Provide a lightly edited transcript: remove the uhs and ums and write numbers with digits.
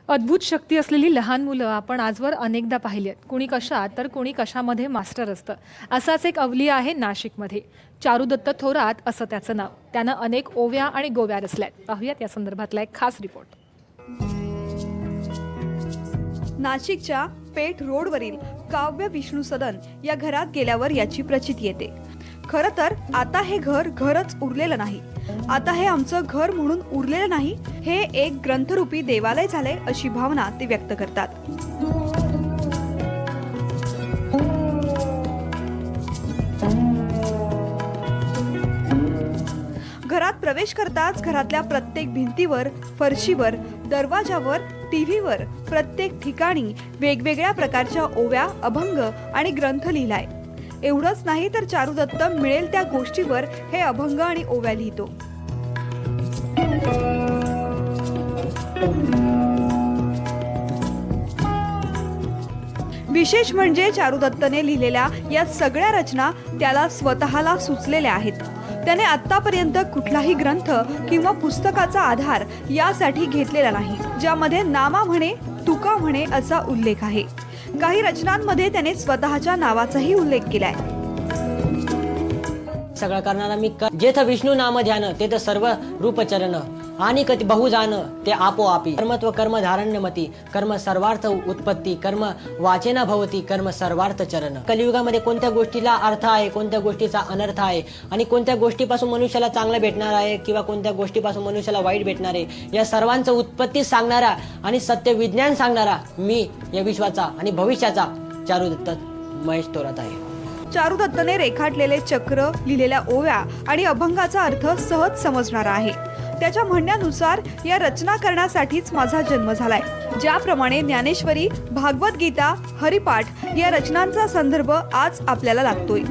अद्भुत शक्ती असलेली लहान मुलं आपण आजवर अनेकदा पाहिली आहेत. कुणी कशात तर कुणी कशामध्ये मास्टर असतं. असाच एक अवली आहे नाशिकमध्ये. चारुदत्त थोरात असं त्याचं नाव. त्यानं अनेक ओव्या आणि गोव्या रचल्यात. पाहूयात या संदर्भातला एक खास रिपोर्ट. नाशिकच्या पेठ रोडवरील काव्य विष्णू सदन या घरात गेल्यावर याची प्रचिती येते. खरं तर आता हे घर घरच उरलेलं नाही, आता हे आमचं घर म्हणून उरलेलं नाही, हे एक ग्रंथरूपी देवालय झाले अशी भावना ते व्यक्त करतात. घरात प्रवेश करताच घरातल्या प्रत्येक भिंतीवर, फरशीवर, दरवाजावर, टीव्हीवर प्रत्येक ठिकाणी वेगवेगळ्या प्रकारच्या ओव्या, अभंग आणि ग्रंथ लिहिलाय. एवढंच नाही तर चारुदत्त मिळेल त्या गोष्टीवर हे अभंग आणि ओव्या लिहितो. विशेष म्हणजे चारुदत्तने लिहिलेल्या या सगळ्या रचना त्याला स्वतःला सुचलेल्या आहेत. त्याने आतापर्यंत कुठलाही ग्रंथ किंवा पुस्तकाचा आधार यासाठी घेतलेला नाही ज्यामध्ये नामा म्हणे, तुका म्हणे असा उल्लेख आहे. काही रचनांमध्ये त्याने स्वतःच्या नावाचाही उल्लेख केलाय. सगळं करणारा मी जेथ विष्णू नाम ध्यान तेथ सर्व रूप चरण आणि कति बहु जान ते आपोआपी कर्मत्व कर्म धारण्यमती कर्म सर्वार्थ उत्पत्ती कर्म वाचेना भवती कर्म सर्वार्थ चरण. कलियुगामध्ये कोणत्या गोष्टीला अर्थ आहे, कोणत्या गोष्टीचा अनर्थ आहे आणि कोणत्या गोष्टीपासून मनुष्याला चांगलं भेटणार आहे किंवा कोणत्या गोष्टीपासून मनुष्याला वाईट भेटणार आहे या सर्वांचं उत्पत्ती सांगणारा आणि सत्य विज्ञान सांगणारा मी या विश्वाचा आणि भविष्याचा चारुदत्त महेश थोरात आहे. चारुदत्तने रेखाटलेले चक्र, लिहिलेल्या ओव्या आणि अभंगाचा अर्थ सहज समजणारा आहे. त्याच्या म्हणण्यानुसार या रचना करण्यासाठीच माझा जन्म झालाय. ज्याप्रमाणे ज्ञानेश्वरी, भागवत गीता, हरिपाठ या रचनांचा संदर्भ आज आपल्याला लागतोय.